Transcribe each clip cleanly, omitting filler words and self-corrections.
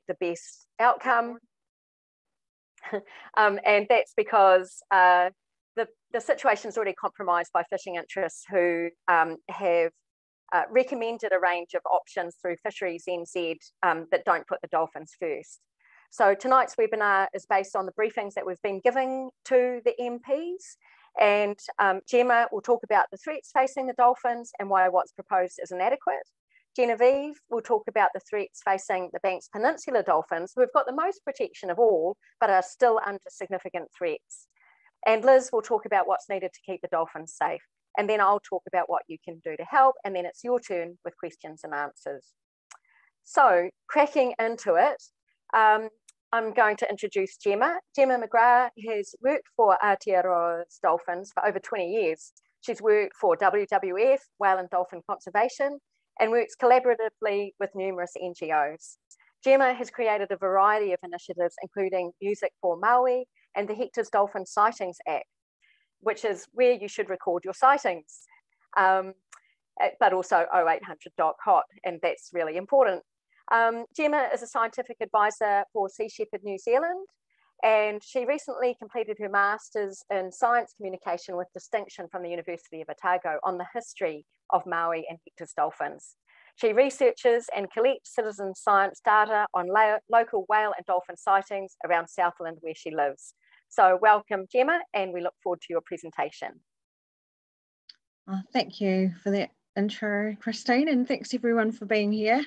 the best outcome. And that's because the situation is already compromised by fishing interests who have recommended a range of options through Fisheries NZ that don't put the dolphins first. So tonight's webinar is based on the briefings that we've been giving to the MPs, and Gemma will talk about the threats facing the dolphins and why what's proposed is inadequate. Genevieve will talk about the threats facing the Banks Peninsula dolphins, who have got the most protection of all, but are still under significant threats. And Liz will talk about what's needed to keep the dolphins safe. And then I'll talk about what you can do to help, and then it's your turn with questions and answers. So cracking into it, I'm going to introduce Gemma. Gemma McGrath has worked for Aotearoa's dolphins for over 20 years. She's worked for WWF, Whale and Dolphin Conservation, and works collaboratively with numerous NGOs. Gemma has created a variety of initiatives, including Music for Māui and the Hector's Dolphin Sightings app, which is where you should record your sightings, but also 0800.hot, and that's really important. Gemma is a scientific advisor for Sea Shepherd New Zealand, and she recently completed her Masters in Science Communication with distinction from the University of Otago on the history of Māui and Hector's dolphins. She researches and collects citizen science data on local whale and dolphin sightings around Southland where she lives. So welcome, Gemma, and we look forward to your presentation. Thank you for that intro, Christine, and thanks everyone for being here.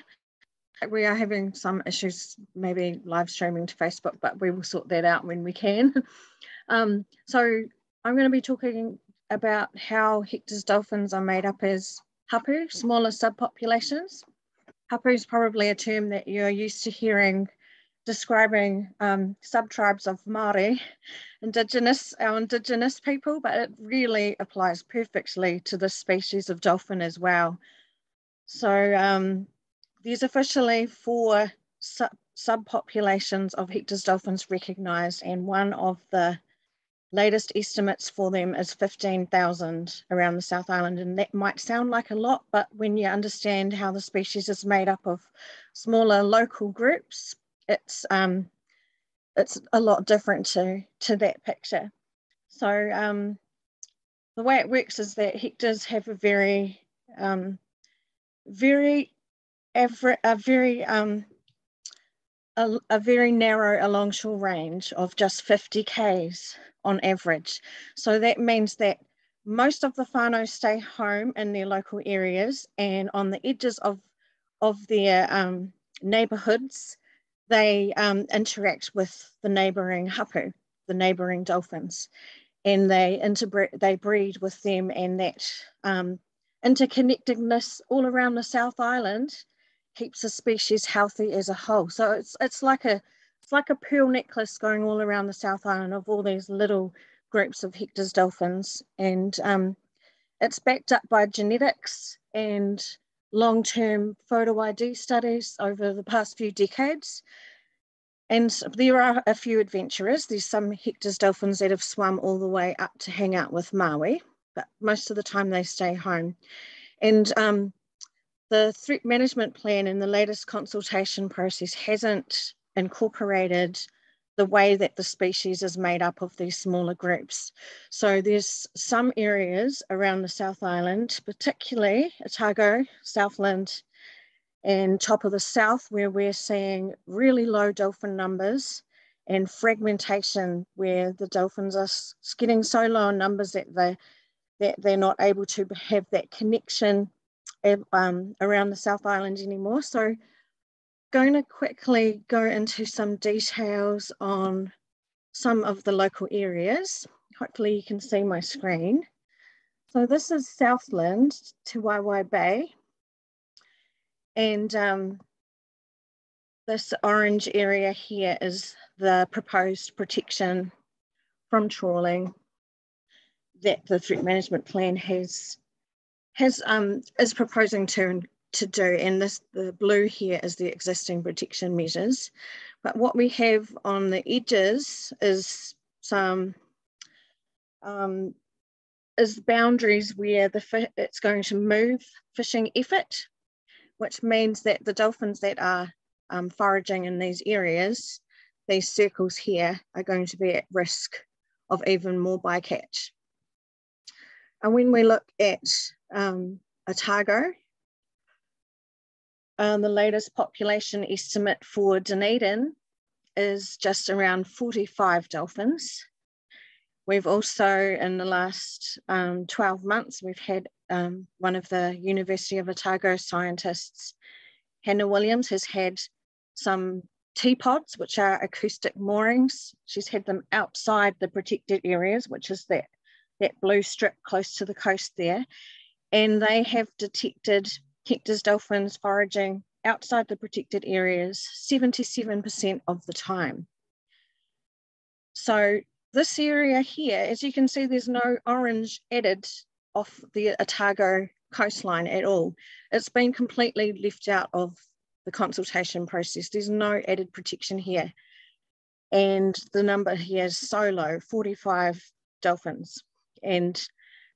We are having some issues, maybe live streaming to Facebook, but we will sort that out when we can. So I'm going to be talking about how Hector's dolphins are made up as hapū, smaller subpopulations. Hapū is probably a term that you're used to hearing describing subtribes of Māori, our indigenous people, but it really applies perfectly to this species of dolphin as well. So there's officially 4 subpopulations of Hector's dolphins recognised, and one of the latest estimates for them is 15,000 around the South Island, and that might sound like a lot, but when you understand how the species is made up of smaller local groups, it's a lot different to that picture. So the way it works is that Hectors have a very narrow alongshore range of just 50 k's on average. So that means that most of the whānau stay home in their local areas, and on the edges of their neighbourhoods, they interact with the neighbouring hapū, the neighbouring dolphins, and they breed with them, and that interconnectedness all around the South Island keeps the species healthy as a whole. So it's like a pearl necklace going all around the South Island of all these little groups of Hector's dolphins, and it's backed up by genetics and long-term photo ID studies over the past few decades. And there are a few adventurers. There's some Hector's dolphins that have swum all the way up to hang out with Māui, but most of the time they stay home. And the threat management plan in the latest consultation process hasn't incorporated the way that the species is made up of these smaller groups. So there's some areas around the South Island, particularly Otago, Southland, and top of the South, where we're seeing really low dolphin numbers and fragmentation, where the dolphins are getting so low in numbers that they're not able to have that connection around the South Island anymore. So going to quickly go into some details on some of the local areas. Hopefully you can see my screen. So this is Southland to Waiwai Bay. And this orange area here is the proposed protection from trawling that the threat management plan is proposing to do, and the blue here is the existing protection measures. But what we have on the edges is some boundaries where it's going to move fishing effort, which means that the dolphins that are foraging in these areas, these circles here are going to be at risk of even more bycatch. And when we look at Otago, the latest population estimate for Dunedin is just around 45 dolphins. We've also, in the last 12 months, we've had one of the University of Otago scientists, Hannah Williams, has had some teapods, which are acoustic moorings. She's had them outside the protected areas, which is that blue strip close to the coast there. And they have detected Hector's dolphins foraging outside the protected areas 77% of the time. So this area here, as you can see, there's no orange added off the Otago coastline at all. It's been completely left out of the consultation process. There's no added protection here. And the number here is so low, 45 dolphins. And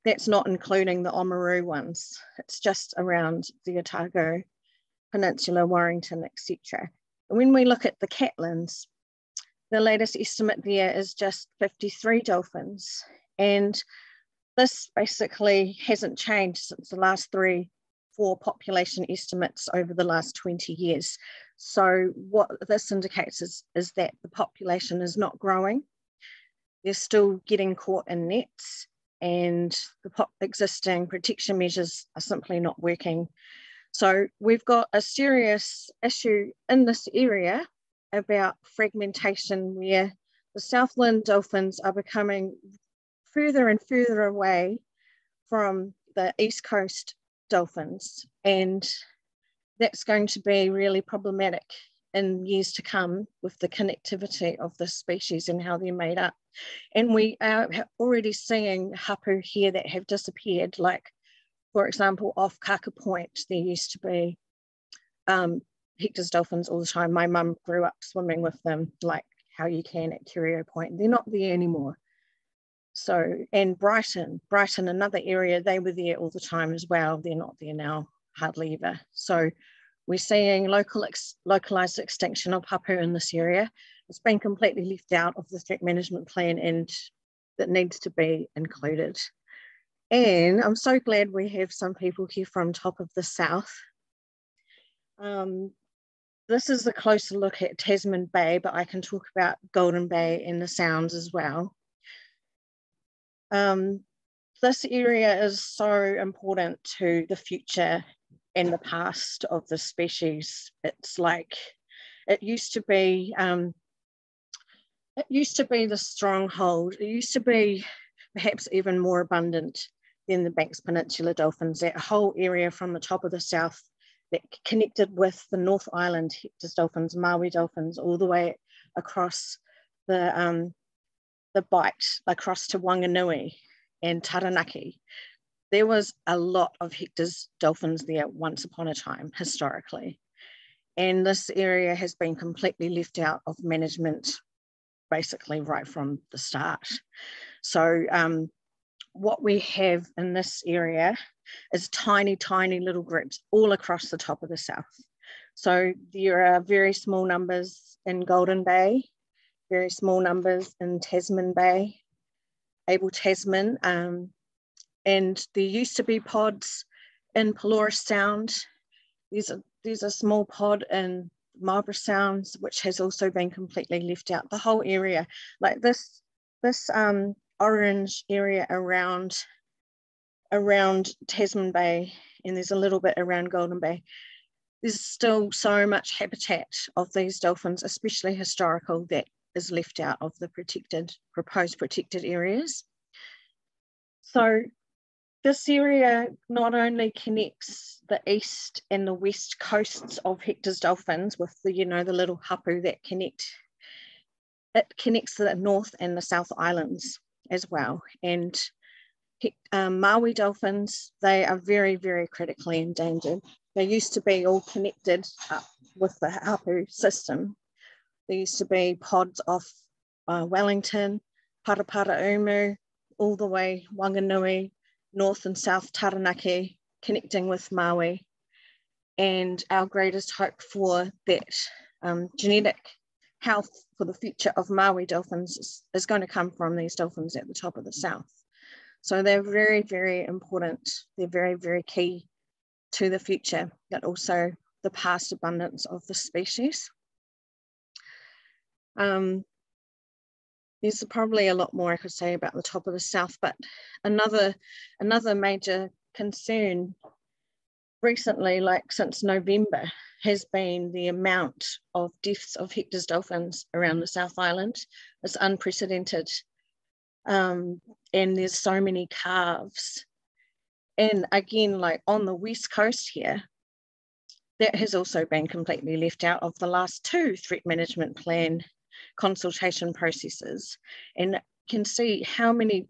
that's not including the Oamaru ones. It's just around the Otago Peninsula, Warrington, etc. And when we look at the catlins, the latest estimate there is just 53 dolphins. And this basically hasn't changed since the last 3-4 population estimates over the last 20 years. So what this indicates is that the population is not growing. They're still getting caught in nets, and the existing protection measures are simply not working. So we've got a serious issue in this area about fragmentation, where the Southland dolphins are becoming further and further away from the East Coast dolphins, and that's going to be really problematic in years to come with the connectivity of the species and how they're made up. And we are already seeing hapū here that have disappeared, like, for example, off Kaka Point, there used to be Hector's dolphins all the time. My mum grew up swimming with them, like how you can at Curio Point. They're not there anymore. So, and Brighton, another area, they were there all the time as well. They're not there now, hardly ever. So we're seeing localized extinction of hapū in this area. It's been completely left out of the threat management plan, and that needs to be included. And I'm so glad we have some people here from top of the south. This is a closer look at Tasman Bay, but I can talk about Golden Bay and the Sounds as well. This area is so important to the future and the past of the species. It's like, it used to be the stronghold. It used to be perhaps even more abundant than the Banks Peninsula dolphins. That whole area from the top of the south that connected with the North Island Hector's dolphins, Māui dolphins, all the way across the bight, across to Wanganui and Taranaki. There was a lot of Hector's dolphins there once upon a time, historically. And this area has been completely left out of management, basically right from the start. So what we have in this area is tiny, tiny little groups all across the top of the south. So there are very small numbers in Golden Bay, very small numbers in Tasman Bay, Abel Tasman, and there used to be pods in Pelorus Sound. There's a small pod in Marlborough Sounds, which has also been completely left out. The whole area, like this orange area around Tasman Bay, and there's a little bit around Golden Bay. There's still so much habitat of these dolphins, especially historical, that is left out of the proposed protected areas. So this area not only connects the east and the west coasts of Hector's dolphins with the, the little hapū that connect, it connects the North and the South Islands as well. And Māui dolphins, they are very, very critically endangered. They used to be all connected up with the hapū system. There used to be pods off Wellington, Paraparaumu, all the way Wanganui, North and South Taranaki, connecting with Māui. And our greatest hope for that genetic health for the future of Māui dolphins is going to come from these dolphins at the top of the south. So they're very, very important. They're very, very key to the future, but also the past abundance of the species. There's probably a lot more I could say about the top of the south, but another major concern recently, like since November, has been the amount of deaths of Hector's dolphins around the South Island. It's unprecedented. And there's so many calves. And again, like on the west coast here, that has also been completely left out of the last 2 threat management plan consultation processes, and you can see how many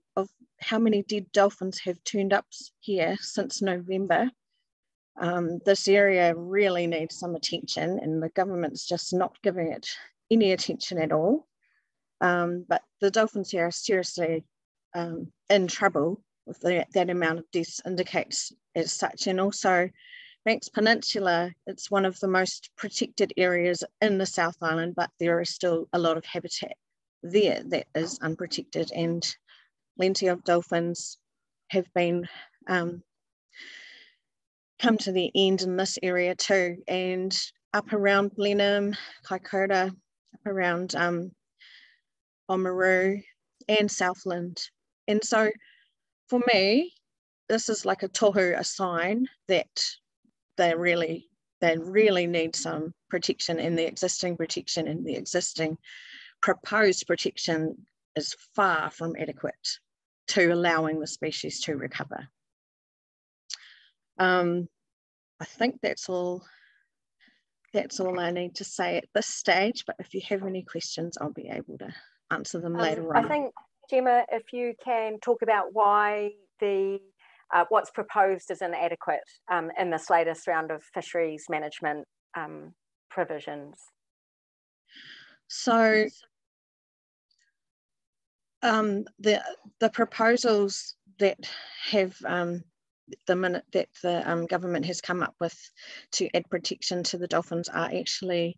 dead dolphins have turned up here since November. This area really needs some attention, and the government's just not giving it any attention at all. But the dolphins here are seriously in trouble with that amount of deaths indicates as such. And also Banks Peninsula, it's one of the most protected areas in the South Island, but there is still a lot of habitat there that is unprotected, and plenty of dolphins have been come to the end in this area too, and up around Blenheim, Kaikoura, up around Oamaru and Southland. And so for me, this is like a tohu, a sign that they really need some protection, and the existing protection and the existing proposed protection is far from adequate to allowing the species to recover. I think that's all I need to say at this stage, but if you have any questions, I'll be able to answer them later on. I think, Gemma, if you can talk about why what's proposed is inadequate in this latest round of fisheries management provisions. So the proposals that have the government has come up with to add protection to the dolphins are actually,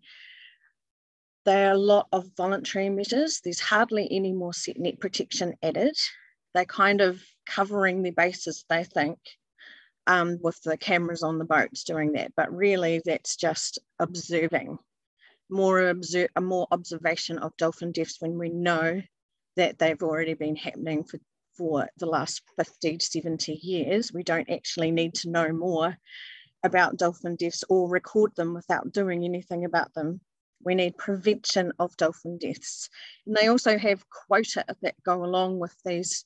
there are a lot of voluntary measures. There's hardly any more set net protection added. They're kind of covering the bases, they think, with the cameras on the boats doing that. But really, that's just observing, more observation of dolphin deaths when we know that they've already been happening for the last 50 to 70 years. We don't actually need to know more about dolphin deaths or record them without doing anything about them. We need prevention of dolphin deaths. And they also have quota that go along with these,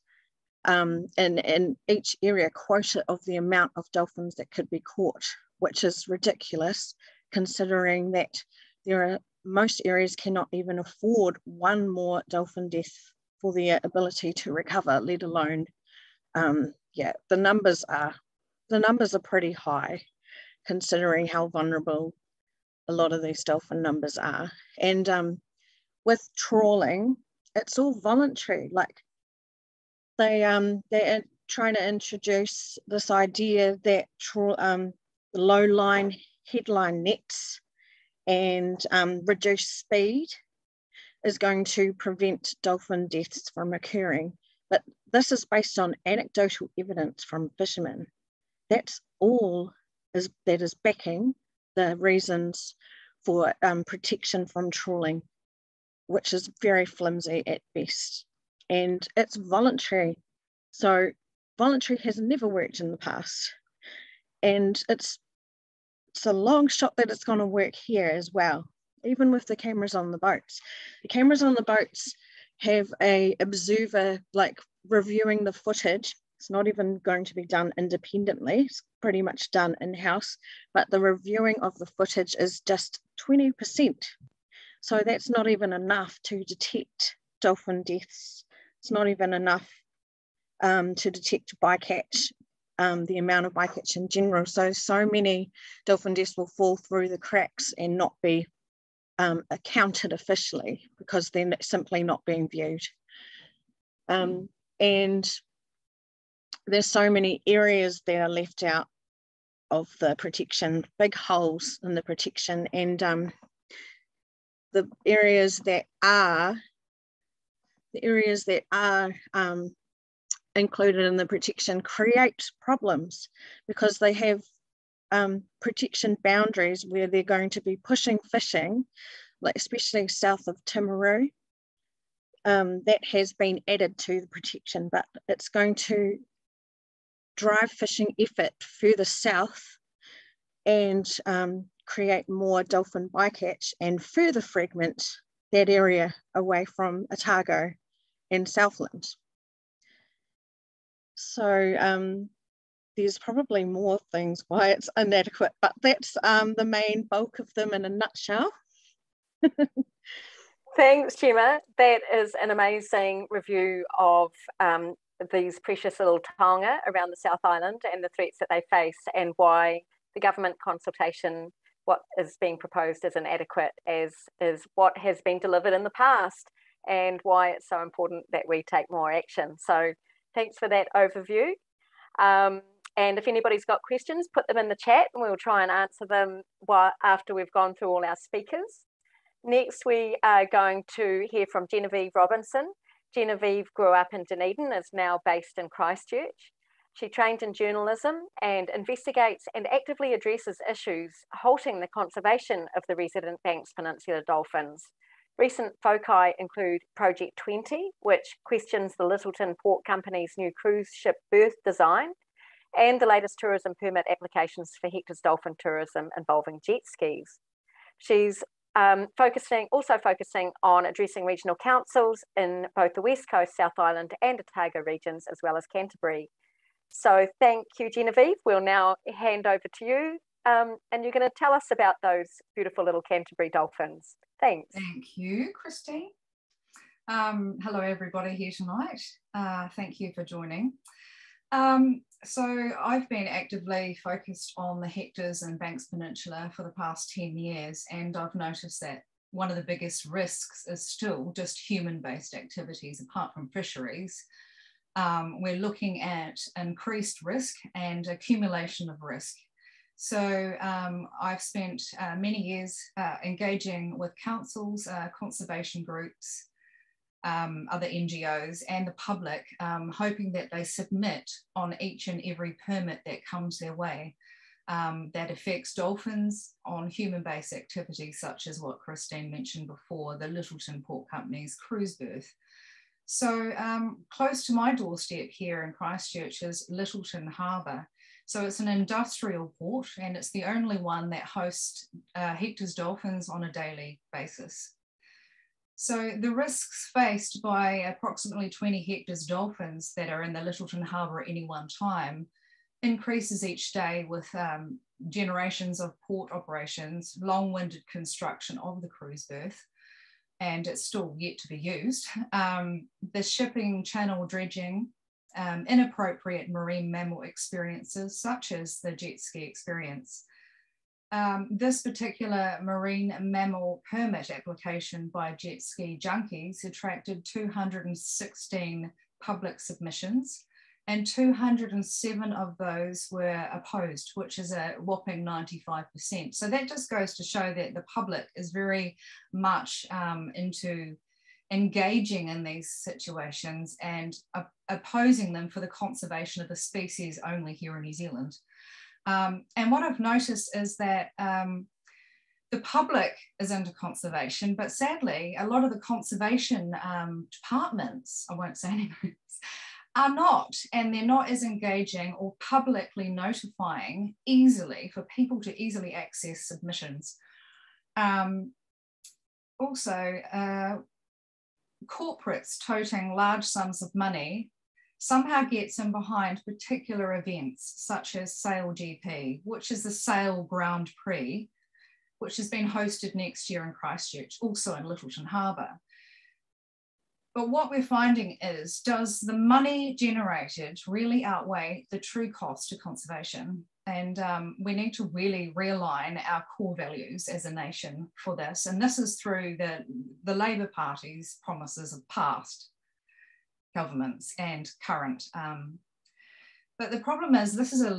in each area, quota of the amount of dolphins that could be caught, which is ridiculous considering that most areas cannot even afford one more dolphin death for their ability to recover, let alone, the numbers are pretty high considering how vulnerable a lot of these dolphin numbers are. And with trawling, it's all voluntary. Like they're trying to introduce this idea that low line headline nets and reduced speed is going to prevent dolphin deaths from occurring. But this is based on anecdotal evidence from fishermen. That's all that is backing the reasons for protection from trawling, which is very flimsy at best. And it's voluntary. So voluntary has never worked in the past. And it's a long shot that it's going to work here as well, even with the cameras on the boats. The cameras on the boats have a observer like reviewing the footage. It's not even going to be done independently. It's pretty much done in-house, but the reviewing of the footage is just 20%. So that's not even enough to detect dolphin deaths. It's not even enough to detect bycatch, the amount of bycatch in general. So many dolphin deaths will fall through the cracks and not be accounted officially because they're simply not being viewed. And there's so many areas that are left out of the protection, big holes in the protection. And the areas that are included in the protection create problems, because they have protection boundaries where they're going to be pushing fishing, like especially south of Timaru. That has been added to the protection, but it's going to drive fishing effort further south and create more dolphin bycatch and further fragment that area away from Otago and Southland. So there's probably more things why it's inadequate, but that's the main bulk of them in a nutshell. Thanks, Gemma. That is an amazing review of these precious little taonga around the South Island and the threats that they face, and why the government consultation, what is being proposed, is inadequate as is what has been delivered in the past, and why it's so important that we take more action. So thanks for that overview. And if anybody's got questions, put them in the chat and we'll try and answer them after we've gone through all our speakers. Next, we are going to hear from Genevieve Robinson. Genevieve grew up in Dunedin, is now based in Christchurch. She trained in journalism and investigates and actively addresses issues halting the conservation of the resident Banks Peninsula dolphins. Recent foci include Project 20, which questions the Lyttelton Port Company's new cruise ship berth design, and the latest tourism permit applications for Hector's dolphin tourism involving jet skis. She's also focusing on addressing regional councils in both the West Coast, South Island and Otago regions, as well as Canterbury. So thank you, Genevieve. We'll now hand over to you, and you're going to tell us about those beautiful little Canterbury dolphins. Thanks. Thank you, Christine. Hello, everybody here tonight. Thank you for joining. So I've been actively focused on the Hectors and Banks Peninsula for the past 10 years, and I've noticed that one of the biggest risks is still just human-based activities apart from fisheries. We're looking at increased risk and accumulation of risk. So I've spent many years engaging with councils, conservation groups, other NGOs and the public, hoping that they submit on each and every permit that comes their way that affects dolphins on human-based activities such as what Christine mentioned before, the Lyttelton Port Company's cruise berth. So close to my doorstep here in Christchurch is Lyttelton Harbour. So it's an industrial port, and it's the only one that hosts Hector's dolphins on a daily basis. So the risks faced by approximately 20 Hector's dolphins that are in the Lyttelton Harbour at any one time increases each day with generations of port operations, long-winded construction of the cruise berth, and it's still yet to be used, the shipping channel dredging, inappropriate marine mammal experiences such as the jet ski experience. This particular marine mammal permit application by Jetski Junkies attracted 216 public submissions, and 207 of those were opposed, which is a whopping 95%. So that just goes to show that the public is very much into engaging in these situations and opposing them for the conservation of a species only here in New Zealand. And what I've noticed is that the public is into conservation, but sadly, a lot of the conservation departments, I won't say any names, are not, and they're not as engaging or publicly notifying easily for people to easily access submissions. Also, corporates toting large sums of money somehow gets in behind particular events such as SailGP, which is the Sail Grand Prix, which has been hosted next year in Christchurch, also in Lyttelton Harbour. But what we're finding is, does the money generated really outweigh the true cost to conservation? And we need to really realign our core values as a nation for this. And this is through the Labour Party's promises of past governments and current. But the problem is this is an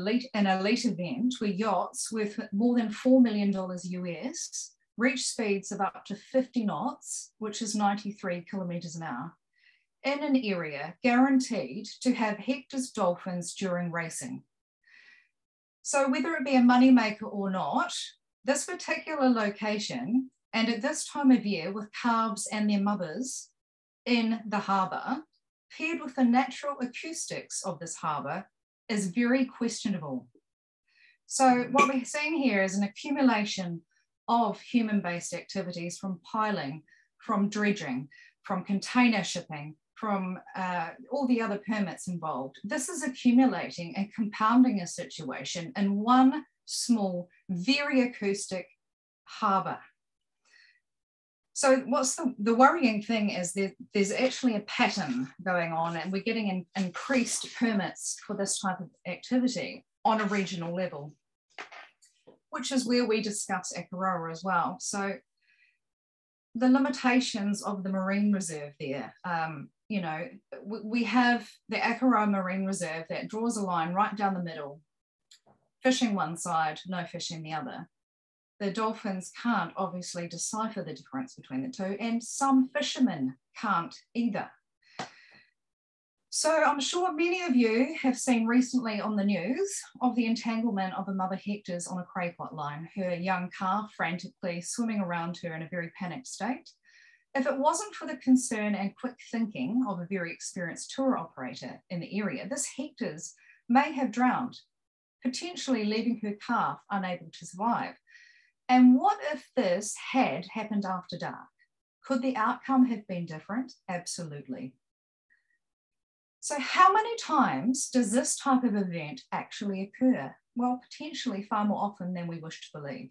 elite event where yachts worth more than $4 million US reach speeds of up to 50 knots, which is 93 kilometres an hour, in an area guaranteed to have Hector's dolphins during racing. So whether it be a moneymaker or not, this particular location, and at this time of year with calves and their mothers in the harbour, paired with the natural acoustics of this harbour, is very questionable. So what we're seeing here is an accumulation of human-based activities, from piling, from dredging, from container shipping, from all the other permits involved. This is accumulating and compounding a situation in one small, very acoustic harbour. So what's the worrying thing is there's actually a pattern going on, and we're getting increased permits for this type of activity on a regional level, which is where we discuss Akaroa as well. So the limitations of the marine reserve there, you know, we have the Akaroa Marine Reserve that draws a line right down the middle, fishing one side, no fishing the other. The dolphins can't obviously decipher the difference between the two, and some fishermen can't either. So I'm sure many of you have seen recently on the news of the entanglement of a mother Hector's on a cray pot line, her young calf frantically swimming around her in a very panicked state. If it wasn't for the concern and quick thinking of a very experienced tour operator in the area, this Hector's may have drowned, potentially leaving her calf unable to survive. And what if this had happened after dark? Could the outcome have been different? Absolutely. So how many times does this type of event actually occur? Well, potentially far more often than we wish to believe.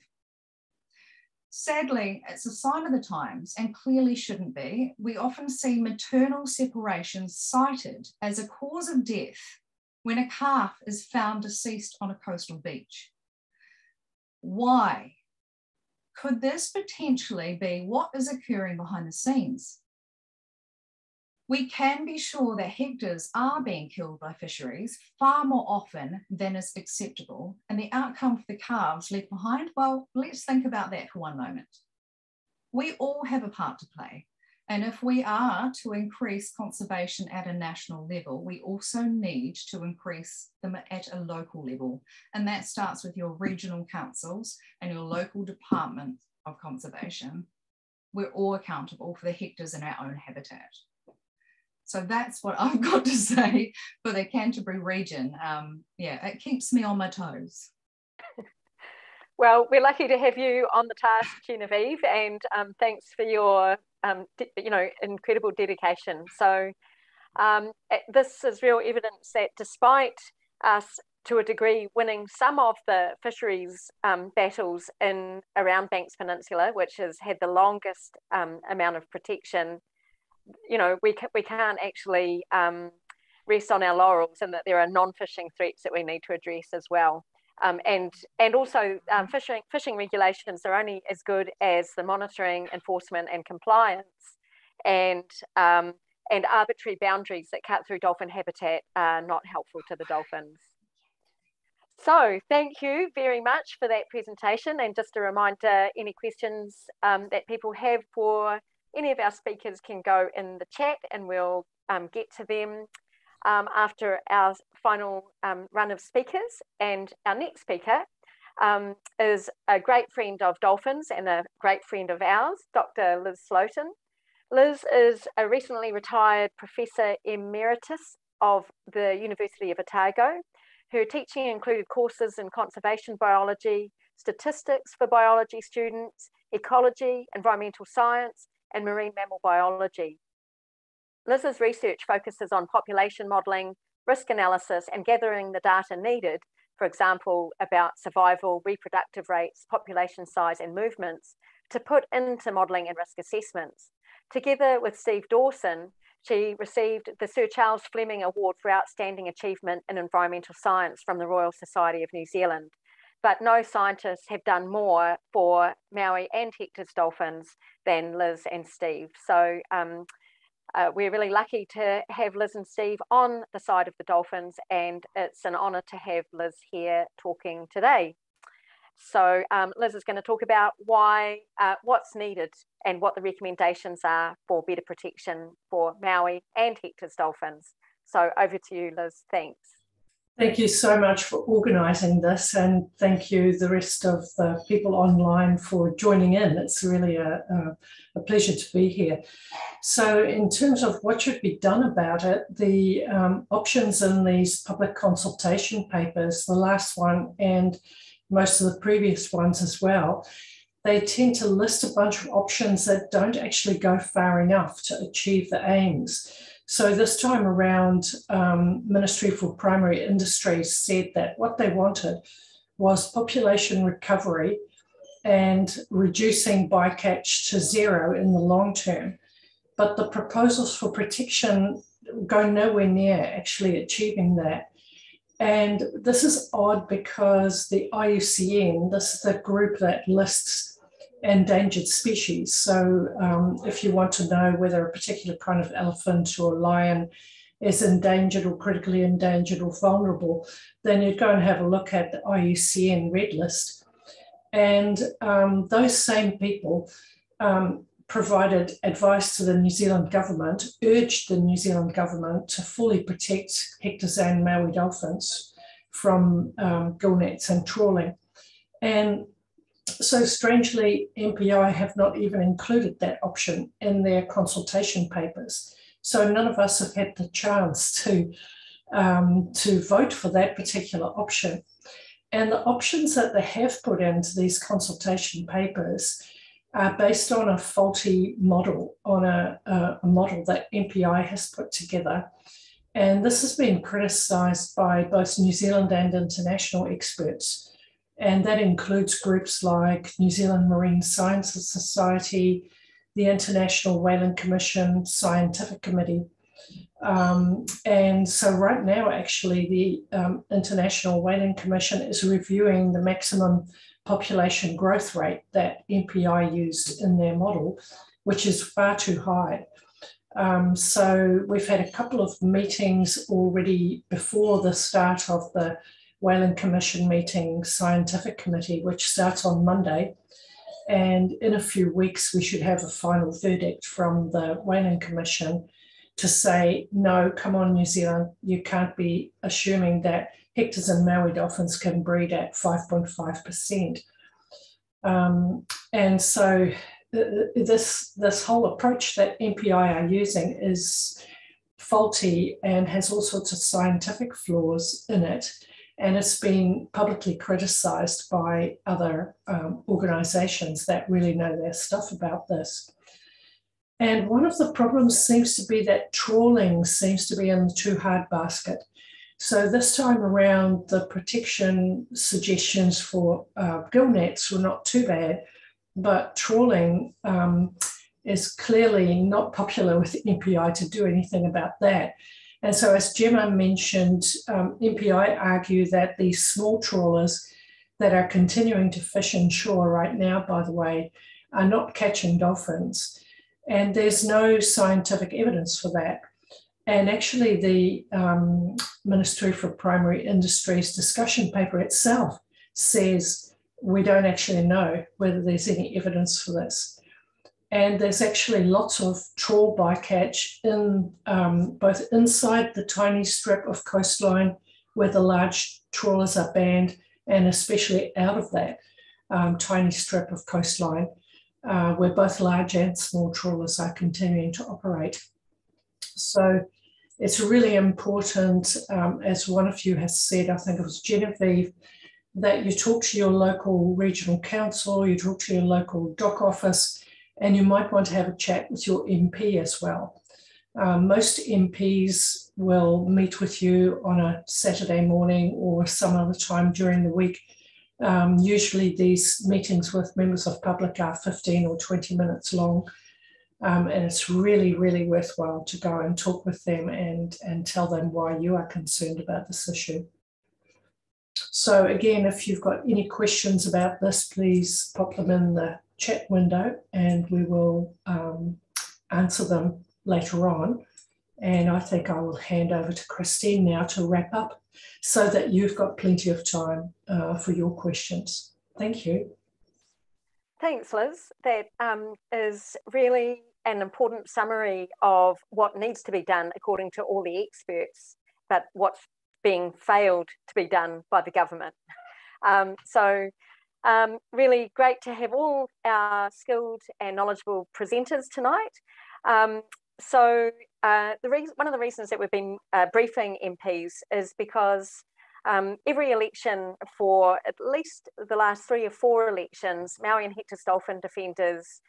Sadly, it's a sign of the times, and clearly shouldn't be. We often see maternal separation cited as a cause of death when a calf is found deceased on a coastal beach. Why? Could this potentially be what is occurring behind the scenes? We can be sure that Hectors are being killed by fisheries far more often than is acceptable, and the outcome for the calves left behind, well, let's think about that for one moment. We all have a part to play, and if we are to increase conservation at a national level, we also need to increase them at a local level, and that starts with your regional councils and your local department of conservation. We're all accountable for the Hectors in our own habitat. So that's what I've got to say for the Canterbury region. Yeah, it keeps me on my toes. Well, we're lucky to have you on the task, Genevieve, and thanks for your, you know, incredible dedication. So this is real evidence that despite us, to a degree, winning some of the fisheries battles in around Banks Peninsula, which has had the longest amount of protection, you know, we can't actually rest on our laurels, and that there are non-fishing threats that we need to address as well. And also fishing regulations are only as good as the monitoring, enforcement and compliance, and arbitrary boundaries that cut through dolphin habitat are not helpful to the dolphins. So thank you very much for that presentation, and just a reminder, any questions that people have for any of our speakers can go in the chat, and we'll get to them after our final run of speakers. And our next speaker is a great friend of dolphins and a great friend of ours, Dr. Liz Slooten. Liz is a recently retired Professor Emeritus of the University of Otago. Her teaching included courses in conservation biology, statistics for biology students, ecology, environmental science, and marine mammal biology. Liz's research focuses on population modelling, risk analysis, and gathering the data needed, for example, about survival, reproductive rates, population size, and movements, to put into modelling and risk assessments. Together with Steve Dawson, she received the Sir Charles Fleming Award for Outstanding Achievement in Environmental Science from the Royal Society of New Zealand. But no scientists have done more for Māui and Hector's dolphins than Liz and Steve. So we're really lucky to have Liz and Steve on the side of the dolphins, and it's an honour to have Liz here talking today. So Liz is going to talk about why, what's needed and what the recommendations are for better protection for Māui and Hector's dolphins. So over to you, Liz. Thanks. Thank you so much for organising this, and thank you the rest of the people online for joining in. It's really a pleasure to be here. So in terms of what should be done about it, the options in these public consultation papers, the last one and most of the previous ones as well, they tend to list a bunch of options that don't actually go far enough to achieve the aims. So this time around, Ministry for Primary Industries said that what they wanted was population recovery and reducing bycatch to zero in the long term. But the proposals for protection go nowhere near actually achieving that. And this is odd because the IUCN, this is the group that lists endangered species. So if you want to know whether a particular kind of elephant or lion is endangered or critically endangered or vulnerable, then you'd go and have a look at the IUCN red list. And those same people provided advice to the New Zealand government, urged the New Zealand government to fully protect Hector's and Māui dolphins from gill nets and trawling. And so strangely, MPI have not even included that option in their consultation papers. So none of us have had the chance to vote for that particular option. And the options that they have put into these consultation papers are based on a faulty model, on a model that MPI has put together. And this has been criticised by both New Zealand and international experts. And that includes groups like New Zealand Marine Sciences Society, the International Whaling Commission, Scientific Committee. And so right now, actually, the International Whaling Commission is reviewing the maximum population growth rate that MPI used in their model, which is far too high. So we've had a couple of meetings already before the start of the Whaling Commission meeting, Scientific Committee, which starts on Monday. And in a few weeks, we should have a final verdict from the Whaling Commission to say, no, come on, New Zealand, you can't be assuming that Hector's and Māui dolphins can breed at 5.5%. And so this whole approach that MPI are using is faulty and has all sorts of scientific flaws in it. And it's been publicly criticised by other organisations that really know their stuff about this. And one of the problems seems to be that trawling seems to be in the too hard basket. So this time around, the protection suggestions for gill nets were not too bad, but trawling is clearly not popular with MPI to do anything about that. And so as Gemma mentioned, MPI argue that these small trawlers that are continuing to fish inshore right now, by the way, are not catching dolphins. And there's no scientific evidence for that. And actually the Ministry for Primary Industries discussion paper itself says we don't actually know whether there's any evidence for this. And there's actually lots of trawl bycatch in both inside the tiny strip of coastline where the large trawlers are banned, and especially out of that tiny strip of coastline where both large and small trawlers are continuing to operate. So it's really important, as one of you has said, I think it was Genevieve, that you talk to your local regional council, you talk to your local dock office, and you might want to have a chat with your MP as well. Most MPs will meet with you on a Saturday morning or some other time during the week. Usually these meetings with members of public are 15 or 20 minutes long. And it's really, really worthwhile to go and talk with them and tell them why you are concerned about this issue. So again, if you've got any questions about this, please pop them in the chat window and we will answer them later on. And I think I will hand over to Christine now to wrap up so that you've got plenty of time for your questions. Thank you. Thanks, Liz. That is really an important summary of what needs to be done according to all the experts, but what's being failed to be done by the government. Really great to have all our skilled and knowledgeable presenters tonight. One of the reasons that we've been briefing MPs is because every election for at least the last 3 or 4 elections, Māui and Hector's dolphin defenders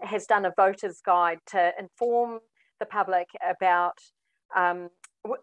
has done a voter's guide to inform the public about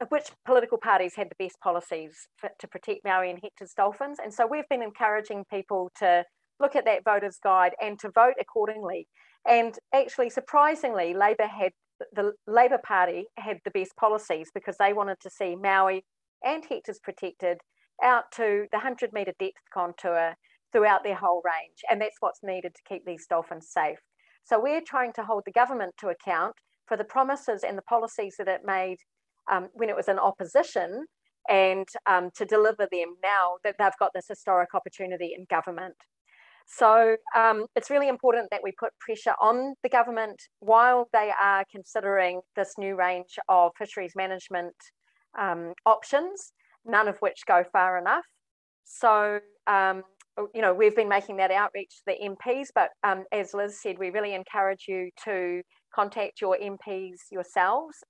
which political parties had the best policies to protect Māui and Hector's dolphins. And so we've been encouraging people to look at that voter's guide and to vote accordingly. And actually, surprisingly, the Labour Party had the best policies because they wanted to see Māui and Hector's protected out to the 100-metre depth contour throughout their whole range. And that's what's needed to keep these dolphins safe. So we're trying to hold the government to account for the promises and the policies that it made when it was in opposition, and to deliver them now that they've got this historic opportunity in government. So it's really important that we put pressure on the government while they are considering this new range of fisheries management options, none of which go far enough. So, we've been making that outreach to the MPs, but as Liz said, we really encourage you to contact your MPs yourselves,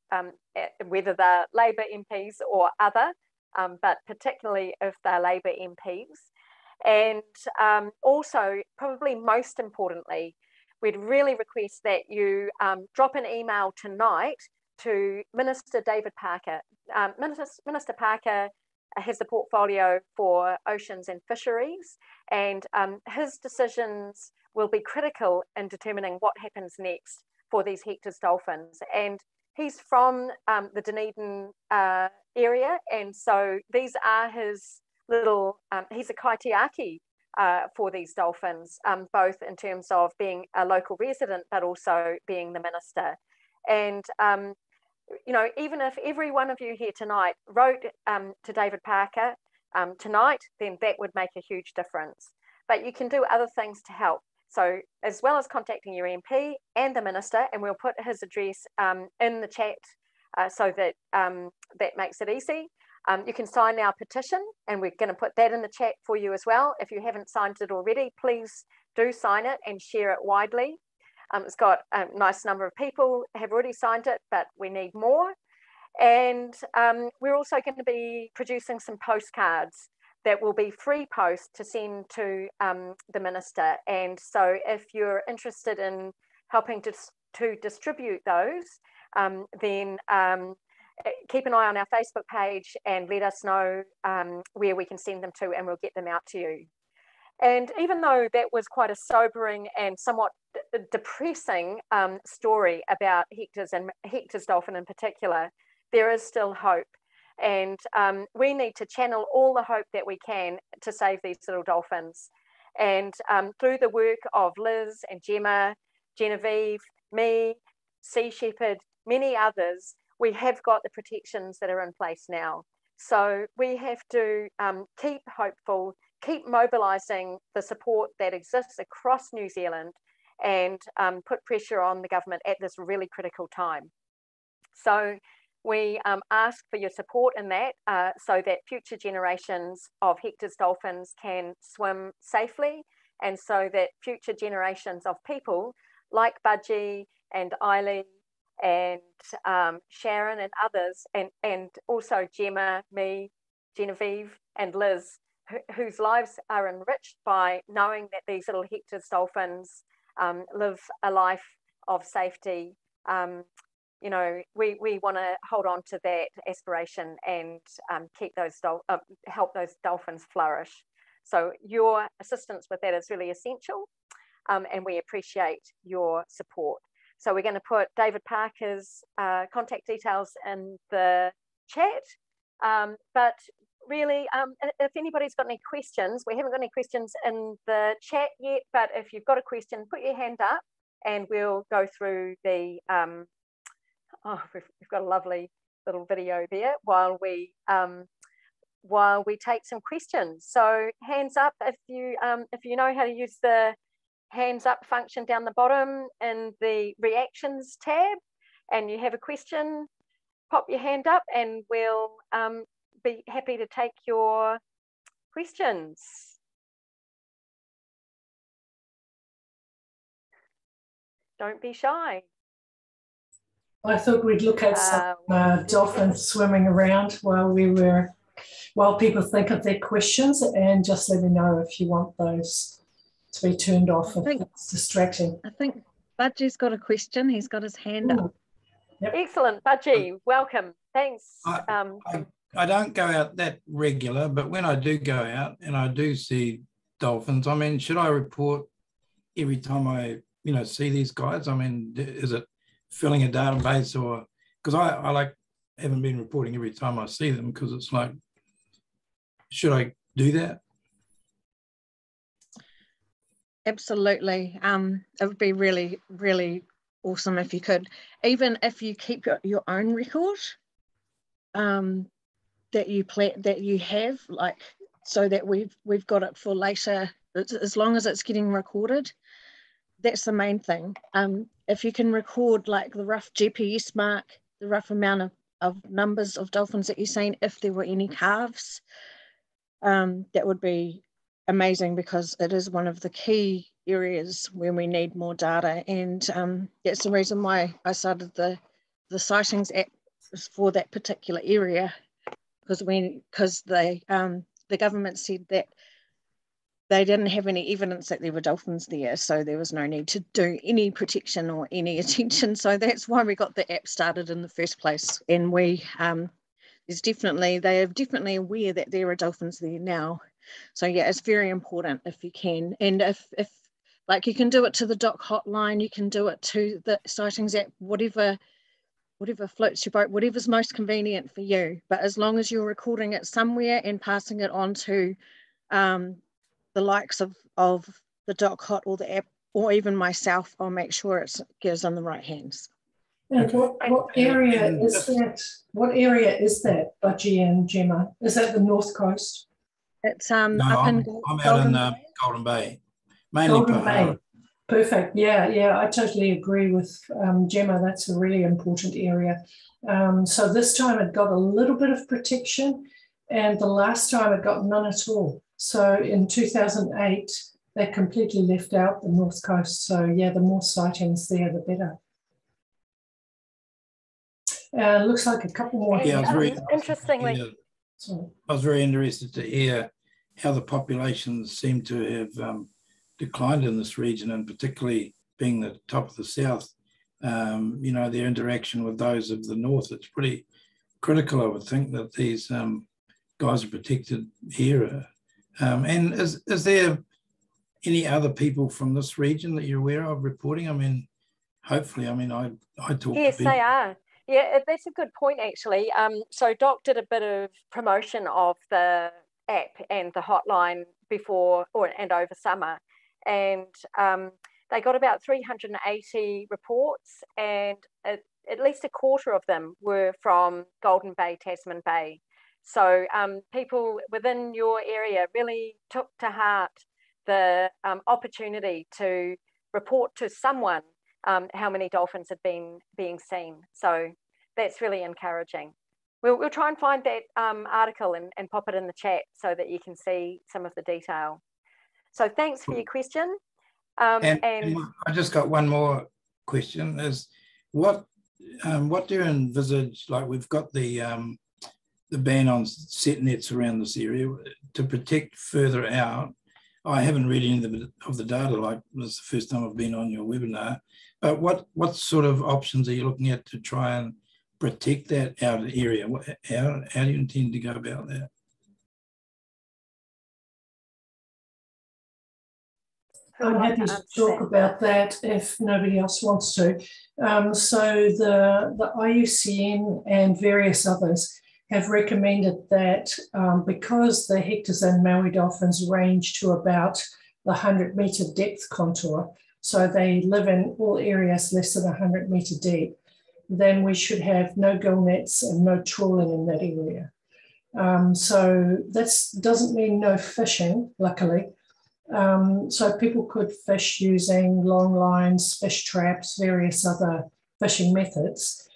whether they're Labour MPs or other, but particularly if they're Labour MPs. And also, probably most importantly, we'd really request that you drop an email tonight to Minister David Parker. Minister Parker has the portfolio for oceans and fisheries, and his decisions will be critical in determining what happens next for these Hector's dolphins. And he's from the Dunedin area, and so these are his little, he's a kaitiaki for these dolphins, both in terms of being a local resident, but also being the minister. And even if every one of you here tonight wrote to David Parker tonight, then that would make a huge difference. But you can do other things to help. So as well as contacting your MP and the minister, and we'll put his address in the chat so that that makes it easy. You can sign our petition, and we're going to put that in the chat for you as well. If you haven't signed it already, please do sign it and share it widely. It's got a nice number of people have already signed it, but we need more. And we're also going to be producing some postcards that will be free post to send to the minister. And so if you're interested in helping to distribute those, then keep an eye on our Facebook page and let us know where we can send them to, and we'll get them out to you. And even though that was quite a sobering and somewhat depressing story about Hector's dolphin in particular, there is still hope. And we need to channel all the hope that we can to save these little dolphins. And through the work of Liz and Gemma, Genevieve, me, Sea Shepherd, many others, we have got the protections that are in place now. So we have to keep hopeful, keep mobilising the support that exists across New Zealand, and put pressure on the government at this really critical time. So we ask for your support in that so that future generations of Hector's dolphins can swim safely, and so that future generations of people like Budgie and Eileen and Sharon and others, and also Gemma, me, Genevieve and Liz, whose lives are enriched by knowing that these little Hector's dolphins live a life of safety. We want to hold on to that aspiration and keep those help those dolphins flourish. So your assistance with that is really essential, and we appreciate your support. So we're going to put David Parker's contact details in the chat. But really, if anybody's got any questions, we haven't got any questions in the chat yet, but if you've got a question, put your hand up and we'll go through the, we've got a lovely little video there while we while we take some questions. So hands up if you know how to use the hands up function down the bottom in the reactions tab, and you have a question, pop your hand up and we'll be happy to take your questions. Don't be shy. I thought we'd look at some dolphins swimming around while people think of their questions, and just let me know if you want those to be turned off if it's distracting. I think Budgie's got a question. He's got his hand up. Yep. Excellent, Budgie. Welcome. Thanks. I don't go out that regular, but when I do go out and I do see dolphins, I mean, should I report every time I see these guys? I mean, is it filling a database, or because I haven't been reporting every time I see them, because it's like, should I do that? Absolutely. It would be really, really awesome if you could, even if you keep your own record that you have, like, so that we've got it for later, as long as it's getting recorded. That's the main thing. If you can record like the rough GPS mark, the rough amount of numbers of dolphins that you've seen, if there were any calves, that would be amazing, because it is one of the key areas where we need more data. And that's the reason why I started the sightings app for that particular area, because the government said that they didn't have any evidence that there were dolphins there, so there was no need to do any protection or any attention. So that's why we got the app started in the first place. And they are definitely aware that there are dolphins there now. So yeah, it's very important if you can. And if like, you can do it to the dock hotline, you can do it to the sightings app, whatever floats your boat, whatever's most convenient for you. But as long as you're recording it somewhere and passing it on to the likes of the dock hot or the app, or even myself, I'll make sure it goes in the right hands. And what area is that? What area is that, Budgie and Gemma? Is that the North Coast? It's I'm out in Golden Bay. Mainly Golden Bay. Perfect. Yeah, I totally agree with Gemma. That's a really important area. So this time it got a little bit of protection, and the last time it got none at all. So in 2008, they completely left out the North Coast. So yeah, the more sightings there, the better. Looks like a couple more. Yeah, interestingly. I was very interested to hear how the populations seem to have declined in this region, and particularly being the top of the south, their interaction with those of the north. It's pretty critical, I would think, that these guys are protected here. And is there any other people from this region that you're aware of reporting? I mean, hopefully, I talk Yes, to people. they are. Yeah, that's a good point, actually. So Doc did a bit of promotion of the app and the hotline before and over summer. And they got about 380 reports, and at least a quarter of them were from Golden Bay, Tasman Bay. So people within your area really took to heart the opportunity to report to someone how many dolphins had been being seen. So that's really encouraging. We'll try and find that article and pop it in the chat so that you can see some of the detail. So thanks for your question. And I just got one more question: is what do you envisage? Like, we've got the ban on set nets around this area to protect further out. I haven't read any of the data. Like, this is the first time I've been on your webinar. But what sort of options are you looking at to try and protect that outer area? How do you intend to go about that? I'm happy to talk about that if nobody else wants to. So the IUCN and various others have recommended that because the Hectors and Māui dolphins range to about the 100-metre depth contour, so they live in all areas less than 100 metre deep, then we should have no gill nets and no trawling in that area. So that doesn't mean no fishing, luckily. So people could fish using long lines, fish traps, various other fishing methods.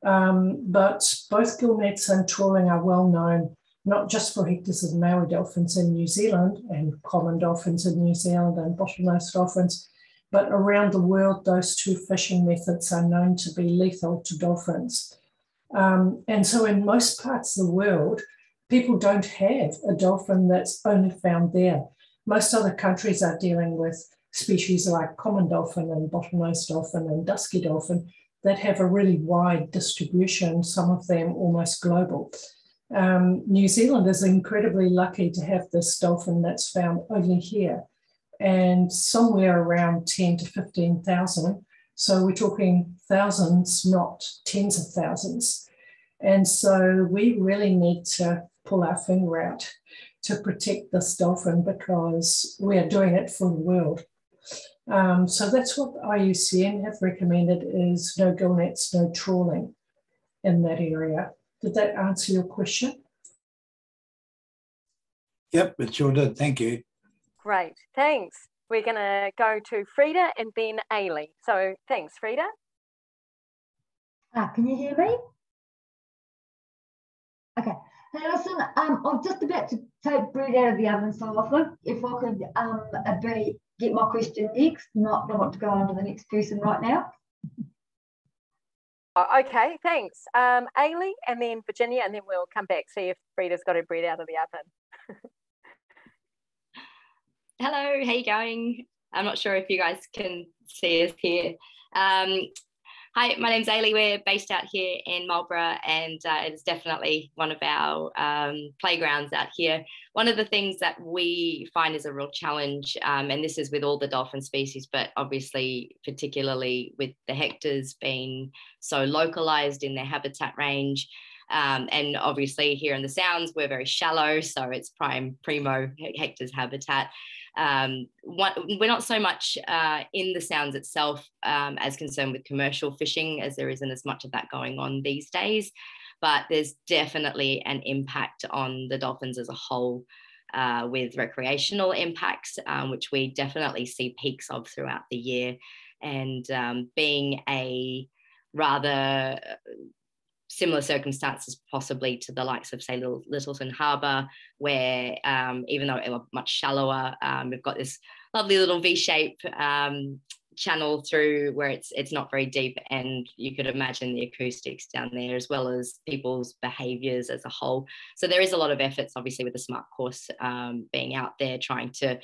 But both gill nets and trawling are well known, not just for hectares of Māui dolphins in New Zealand and common dolphins in New Zealand and bottlenose dolphins, but around the world, those two fishing methods are known to be lethal to dolphins. And so in most parts of the world, people don't have a dolphin that's only found there. Most other countries are dealing with species like common dolphin and bottlenose dolphin and dusky dolphin that have a really wide distribution, some of them almost global. New Zealand is incredibly lucky to have this dolphin that's found only here, and somewhere around 10 to 15,000. So we're talking thousands, not tens of thousands. And so we really need to pull our finger out to protect this dolphin because we are doing it for the world. So that's what IUCN have recommended, is no gill nets, no trawling in that area. Did that answer your question? Yep, it sure did. Thank you. Great, thanks. We're going to go to Frida and then Ailey. So thanks, Frida. Can you hear me? Okay. Hey, listen, I'm just about to take bread out of the oven, so I think if I could get my question next, not want to go on to the next person right now. Okay, thanks. Ailey and then Virginia, and then we'll come back, see if Frida's got her bread out of the oven. Hello, how you going? I'm not sure if you guys can see us here. Hi, my name's Ailey. We're based out here in Marlborough, and it's definitely one of our playgrounds out here. One of the things that we find is a real challenge, and this is with all the dolphin species, but obviously particularly with the Hectors being so localized in their habitat range. And obviously here in the Sounds, we're very shallow, so it's primo Hector's habitat. We're not so much in the Sounds itself as concerned with commercial fishing, as there isn't as much of that going on these days, but there's definitely an impact on the dolphins as a whole with recreational impacts, which we definitely see peaks of throughout the year. And being a rather similar circumstances possibly to the likes of, say, Littleton Harbour, where even though it was much shallower, we've got this lovely little V-shape channel through where it's not very deep, and you could imagine the acoustics down there as well as people's behaviours as a whole. So there is a lot of efforts, obviously, with the Smart Course being out there trying to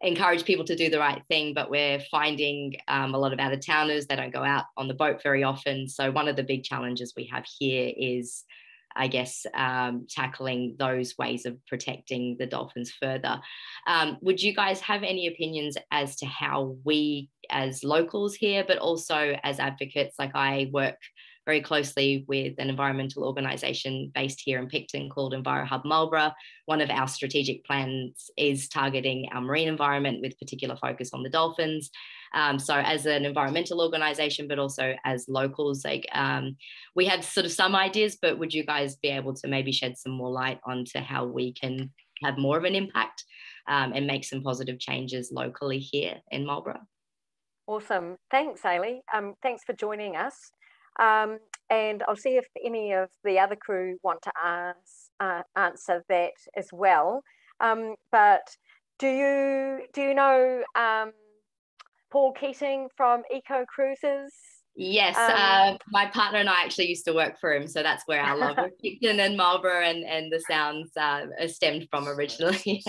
encourage people to do the right thing, but we're finding a lot of out-of-towners, they don't go out on the boat very often. So one of the big challenges we have here is, I guess, tackling those ways of protecting the dolphins further. Would you guys have any opinions as to how we as locals here, but also as advocates, like I work very closely with an environmental organisation based here in Picton called EnviroHub Marlborough. One of our strategic plans is targeting our marine environment with particular focus on the dolphins. So as an environmental organisation, but also as locals, like we have sort of some ideas, but would you guys be able to maybe shed some more light onto how we can have more of an impact and make some positive changes locally here in Marlborough? Awesome. Thanks, Ailey. Thanks for joining us. And I'll see if any of the other crew want to answer that as well. But do you know Paul Keating from Eco Cruises? Yes, my partner and I actually used to work for him, so that's where our love of Picton and Marlborough and the Sounds stemmed from originally.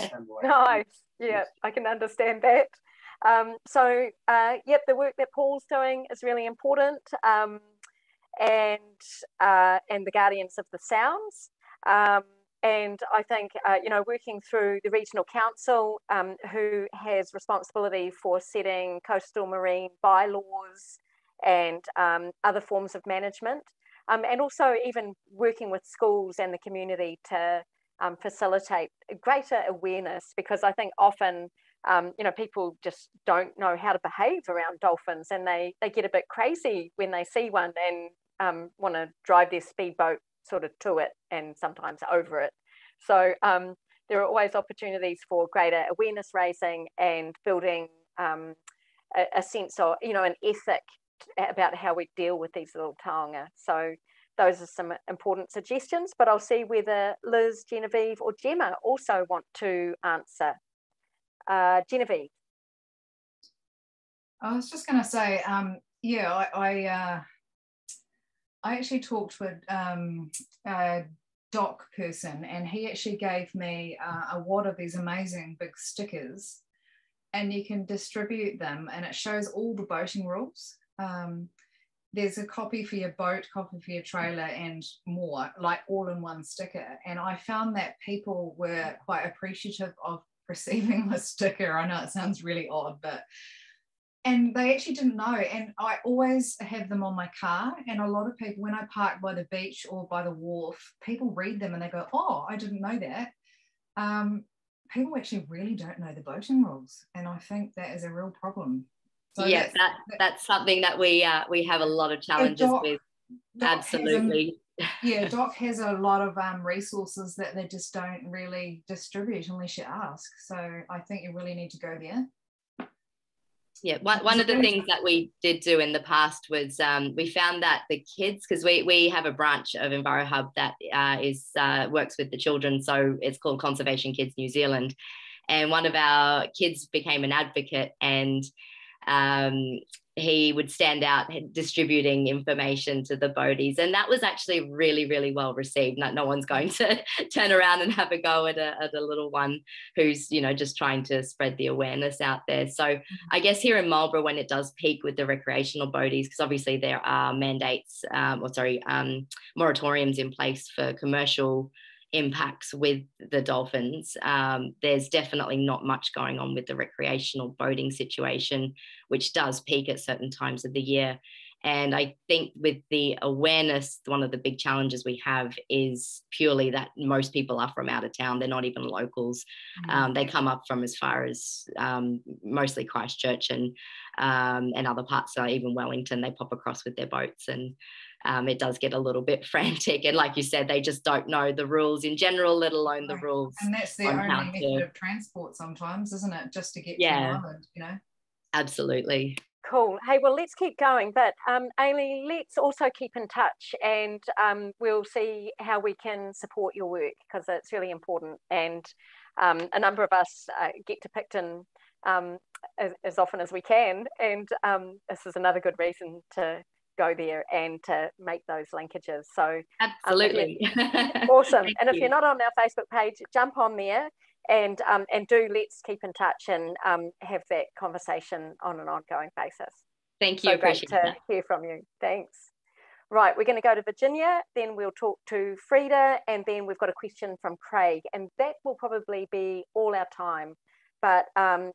Nice. Yeah, I can understand that. Yep, the work that Paul's doing is really important. And the Guardians of the Sounds. And I think, working through the Regional Council, who has responsibility for setting coastal marine bylaws and other forms of management, and also even working with schools and the community to facilitate greater awareness, because I think often, people just don't know how to behave around dolphins, and they get a bit crazy when they see one and want to drive their speedboat sort of to it and sometimes over it. So there are always opportunities for greater awareness raising and building a sense of, an ethic about how we deal with these little taonga. So those are some important suggestions, but I'll see whether Liz, Genevieve or Gemma also want to answer. Genevieve. I was just going to say, yeah, I actually talked with a doc person, and he actually gave me a wad of these amazing big stickers, and you can distribute them, and it shows all the boating rules. There's a copy for your boat, copy for your trailer, and more, like all in one sticker. And I found that people were quite appreciative of receiving the sticker. I know it sounds really odd, and they actually didn't know. And I always have them on my car. And a lot of people, when I park by the beach or by the wharf, people read them and they go, oh, I didn't know that. People actually really don't know the boating rules. And I think that is a real problem. So yeah, that's something that we have a lot of challenges with. Doc Absolutely. Yeah, Doc has a lot of resources that they just don't really distribute unless you ask. So I think you really need to go there. Yeah, one of the things that we did do in the past was we found that the kids, because we have a branch of EnviroHub that works with the children, so it's called Conservation Kids New Zealand, and one of our kids became an advocate, and he would stand out distributing information to the boaties, and that was actually really, really well received. No one's going to turn around and have a go at a little one who's, just trying to spread the awareness out there. So I guess here in Marlborough, when it does peak with the recreational boaties, because obviously there are mandates, moratoriums in place for commercial impacts with the dolphins, there's definitely not much going on with the recreational boating situation, which does peak at certain times of the year. And I think with the awareness, one of the big challenges we have is purely that most people are from out of town. They're not even locals. They come up from as far as mostly Christchurch and other parts, even Wellington. They pop across with their boats, and it does get a little bit frantic. And like you said, they just don't know the rules in general, let alone the rules. And that's their only method of transport sometimes, isn't it? Just to get to an island, Absolutely. Cool. Hey, well, let's keep going. But Ailey, let's also keep in touch, and we'll see how we can support your work, because it's really important. And a number of us get to Picton as often as we can. And this is another good reason to go there and to make those linkages. So absolutely. Awesome. And if you're not on our Facebook page, jump on there. And let's keep in touch and have that conversation on an ongoing basis. Thank you. So great to hear from you. Thanks. Right, we're going to go to Virginia, then we'll talk to Frida, and then we've got a question from Craig, and that will probably be all our time. But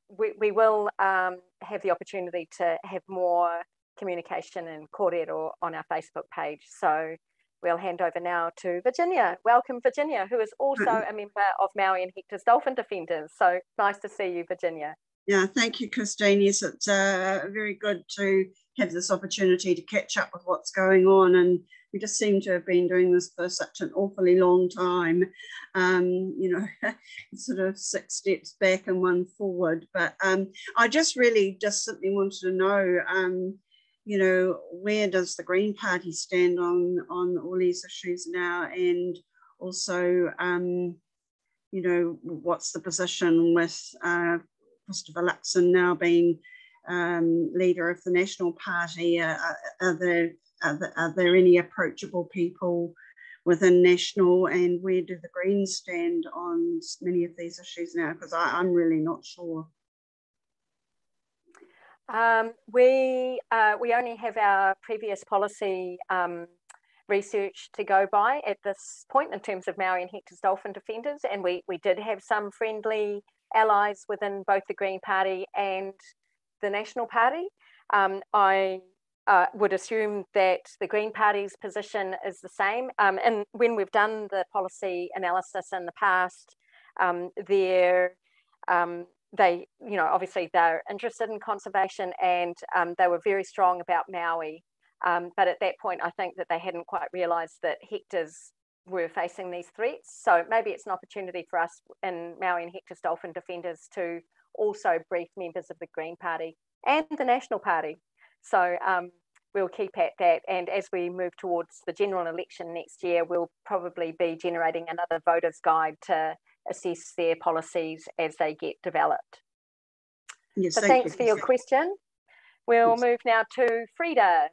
we will have the opportunity to have more communication and kōrero on our Facebook page. So we'll hand over now to Virginia. Welcome, Virginia, who is also a member of Māui and Hector's Dolphin Defenders. So nice to see you, Virginia. Yeah, thank you, Christine. Yes, it's very good to have this opportunity to catch up with what's going on. And we just seem to have been doing this for such an awfully long time, sort of 6 steps back and 1 forward. But I just simply wanted to know, where does the Green Party stand on all these issues now? And also, what's the position with Christopher Luxon now being leader of the National Party? Are there any approachable people within National, and where do the Greens stand on many of these issues now? Because I'm really not sure. We only have our previous policy research to go by at this point in terms of Māui and Hector's Dolphin Defenders, and we did have some friendly allies within both the Green Party and the National Party. I would assume that the Green Party's position is the same. And when we've done the policy analysis in the past, they, obviously they're interested in conservation, and they were very strong about Māui. But at that point, I think that they hadn't quite realised that Hector's were facing these threats. So maybe it's an opportunity for us in Māui and Hector's Dolphin Defenders to also brief members of the Green Party and the National Party. So we'll keep at that. And as we move towards the general election next year, we'll probably be generating another voters guide to assess their policies as they get developed. Yes, so thanks for your question. We'll move now to Frida.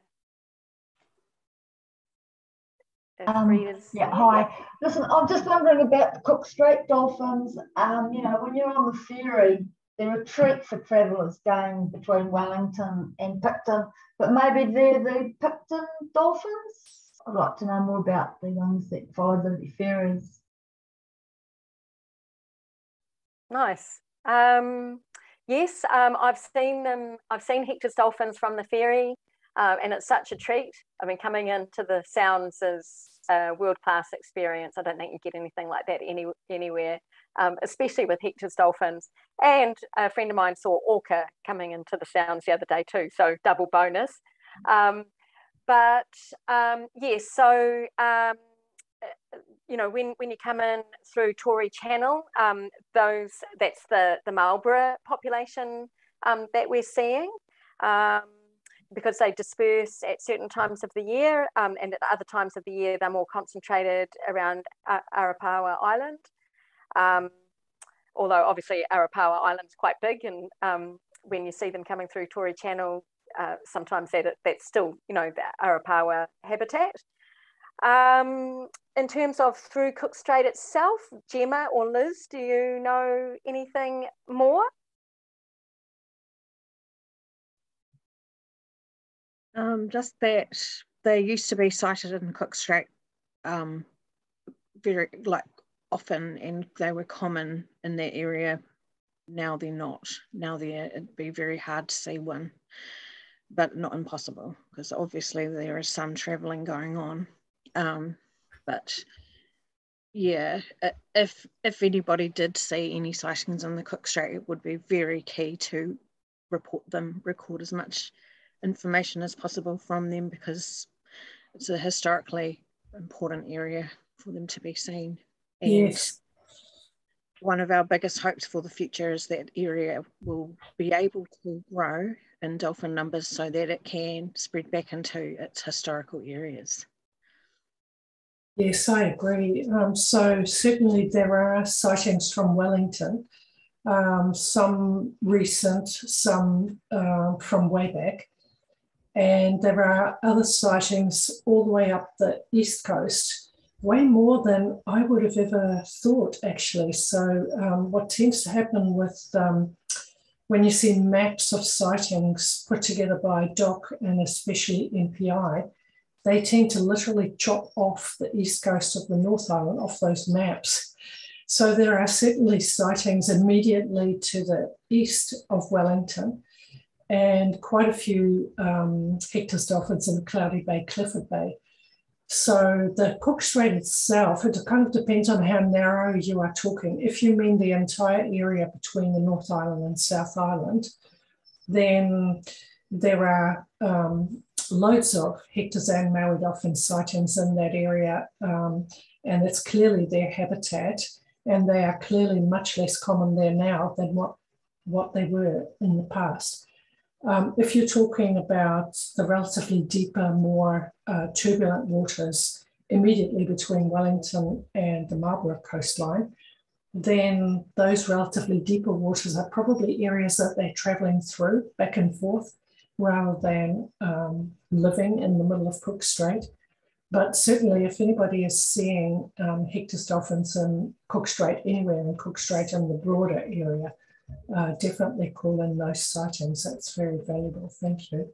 Yeah, hi. Listen, I'm just wondering about the Cook Strait dolphins. You know, when you're on the ferry, they're a treat for travellers going between Wellington and Picton, but maybe they're the Picton dolphins. I'd like to know more about the ones that follow the ferries. Nice. Yes, I've seen them. I've seen Hector's dolphins from the ferry, and it's such a treat. I mean, coming into the Sounds is a world-class experience. I don't think you get anything like that anywhere, especially with Hector's dolphins. And a friend of mine saw orca coming into the Sounds the other day too, so double bonus. Yes, so you know, when you come in through Tory Channel, that's the Marlborough population that we're seeing, because they disperse at certain times of the year, and at other times of the year they're more concentrated around Arapawa Island. Although obviously Arapawa Island's quite big, and when you see them coming through Tory Channel, sometimes that's still, you know, the Arapawa habitat. In terms of through Cook Strait itself, Gemma or Liz, do you know anything more? Just that they used to be sighted in Cook Strait very often, and they were common in that area. Now they're not. Now it'd be very hard to see one, but not impossible, because obviously there is some travelling going on. But yeah, if anybody did see any sightings in the Cook Strait, it would be very key to report them, record as much information as possible from them, because it's a historically important area for them to be seen. And yes, one of our biggest hopes for the future is that area will be able to grow in dolphin numbers so that it can spread back into its historical areas. Yes, I agree. So certainly there are sightings from Wellington, some recent, some from way back. And there are other sightings all the way up the east coast, way more than I would have ever thought, actually. So what tends to happen with when you see maps of sightings put together by DOC and especially NPI, they tend to literally chop off the east coast of the North Island off those maps. So there are certainly sightings immediately to the east of Wellington, and quite a few Hector's dolphins in Cloudy Bay, Clifford Bay. So the Cook Strait itself, it kind of depends on how narrow you are talking. If you mean the entire area between the North Island and South Island, then there are loads of Hector's and Māui dolphin sightings in that area, and it's clearly their habitat, and they are clearly much less common there now than what they were in the past. If you're talking about the relatively deeper, more turbulent waters immediately between Wellington and the Marlborough coastline, then those relatively deeper waters are probably areas that they're travelling through back and forth rather than living in the middle of Cook Strait. But certainly if anybody is seeing Hector's dolphins in Cook Strait, anywhere in Cook Strait in the broader area, definitely call in those sightings. That's very valuable. Thank you.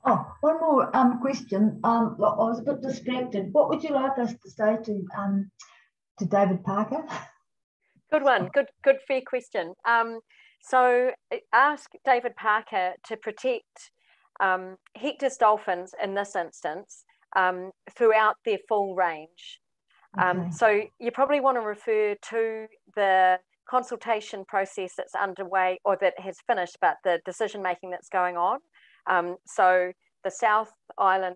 Oh, one more question. I was a bit distracted. What would you like us to say to David Parker? Good one. Good fair question. So ask David Parker to protect Hector's dolphins in this instance throughout their full range. Okay. So you probably want to refer to the consultation process that's underway or that has finished, but the decision making that's going on. So the South Island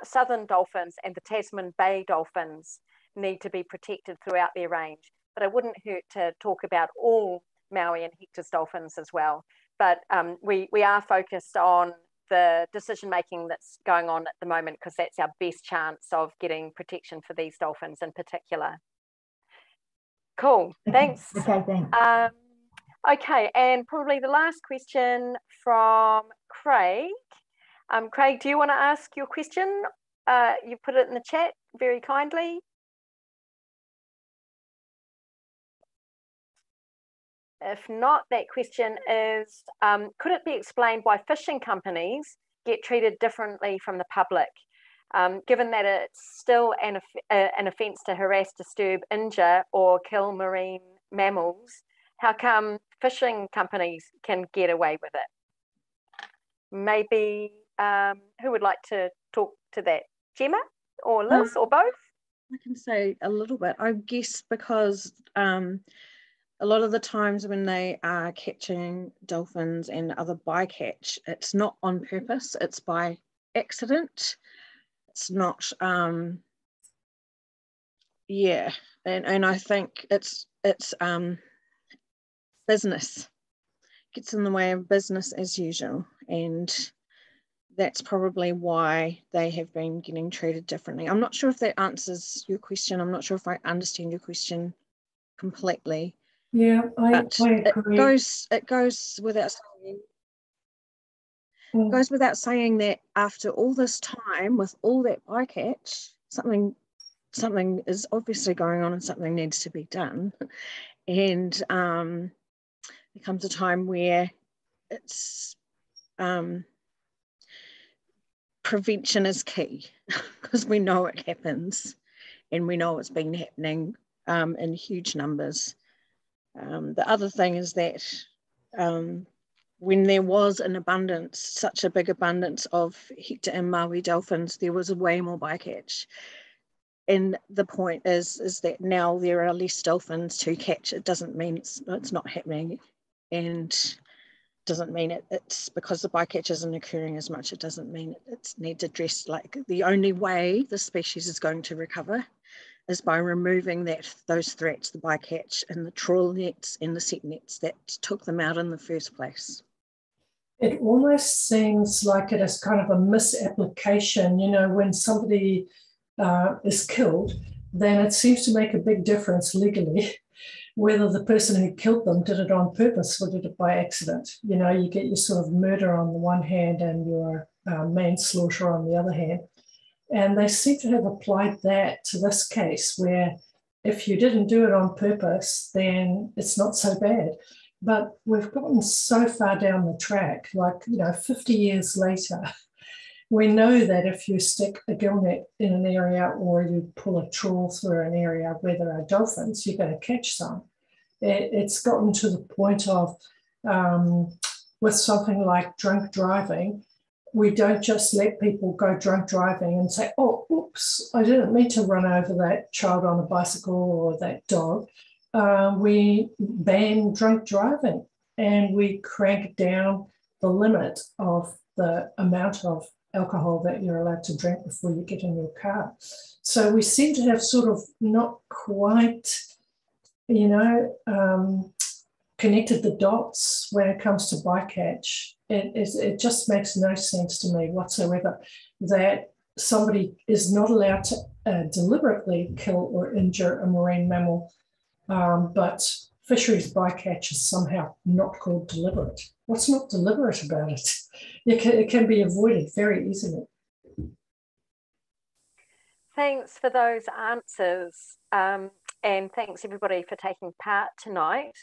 southern dolphins and the Tasman Bay dolphins need to be protected throughout their range. But it wouldn't hurt to talk about all Māui and Hector's dolphins as well. But we are focused on the decision making that's going on at the moment, because that's our best chance of getting protection for these dolphins in particular. Cool, thanks. Okay, thanks. Okay, and probably the last question from Craig. Craig, do you want to ask your question? You put it in the chat very kindly. If not, that question is, could it be explained why fishing companies get treated differently from the public? Given that it's still an offence to harass, disturb, injure or kill marine mammals, how come fishing companies can get away with it? Maybe, who would like to talk to that? Gemma or Liz or both? I can say a little bit. I guess because a lot of the times when they are catching dolphins and other bycatch, it's not on purpose, it's by accident. It's not, yeah, and I think it's business, gets in the way of business as usual, and that's probably why they have been getting treated differently. I'm not sure if that answers your question. I'm not sure if I understand your question completely. Yeah, I agree. It goes without saying. It goes without saying that after all this time with all that bycatch, something is obviously going on and something needs to be done. And there comes a time where it's prevention is key, because we know it happens and we know it's been happening in huge numbers. The other thing is that when there was an abundance, such a big abundance of Hector and Māui dolphins, there was way more bycatch. And the point is that now there are less dolphins to catch. It doesn't mean it's not happening, and doesn't mean it's because the bycatch isn't occurring as much. It doesn't mean it needs addressed. Like, the only way the species is going to recover is by removing those threats, the bycatch and the trawl nets and the set nets that took them out in the first place. It almost seems like it is kind of a misapplication. You know, when somebody is killed, then it seems to make a big difference legally whether the person who killed them did it on purpose or did it by accident. You know, you get your sort of murder on the one hand and your manslaughter on the other hand. And they seem to have applied that to this case, where if you didn't do it on purpose, then it's not so bad. But we've gotten so far down the track, like, 50 years later, we know that if you stick a gill net in an area or you pull a trawl through an area where there are dolphins, you're going to catch some. It's gotten to the point of, with something like drunk driving, we don't just let people go drunk driving and say, oh, oops, I didn't mean to run over that child on a bicycle or that dog. We ban drunk driving, and we crank down the limit of the amount of alcohol that you're allowed to drink before you get in your car. So we seem to have sort of not quite, connected the dots when it comes to bycatch. It just makes no sense to me whatsoever that somebody is not allowed to deliberately kill or injure a marine mammal, but fisheries bycatch is somehow not called deliberate. What's not deliberate about it? It can be avoided very easily. Thanks for those answers, and thanks everybody for taking part tonight.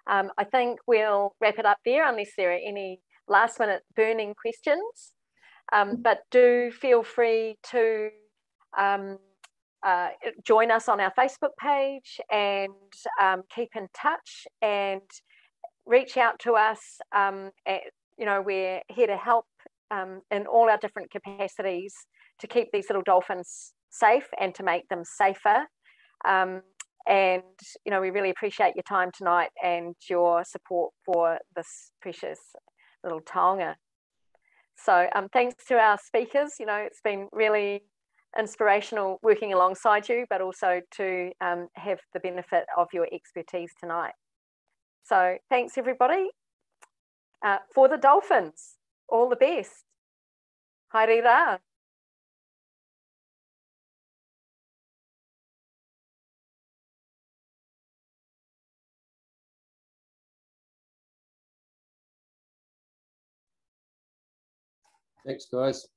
I think we'll wrap it up there unless there are any last minute burning questions, but do feel free to join us on our Facebook page and keep in touch and reach out to us. We're here to help in all our different capacities to keep these little dolphins safe and to make them safer. And we really appreciate your time tonight and your support for this precious little taonga. So thanks to our speakers. You know, it's been really inspirational working alongside you, but also to have the benefit of your expertise tonight. So thanks everybody. For the dolphins, all the best. Haere rā. Thanks, guys.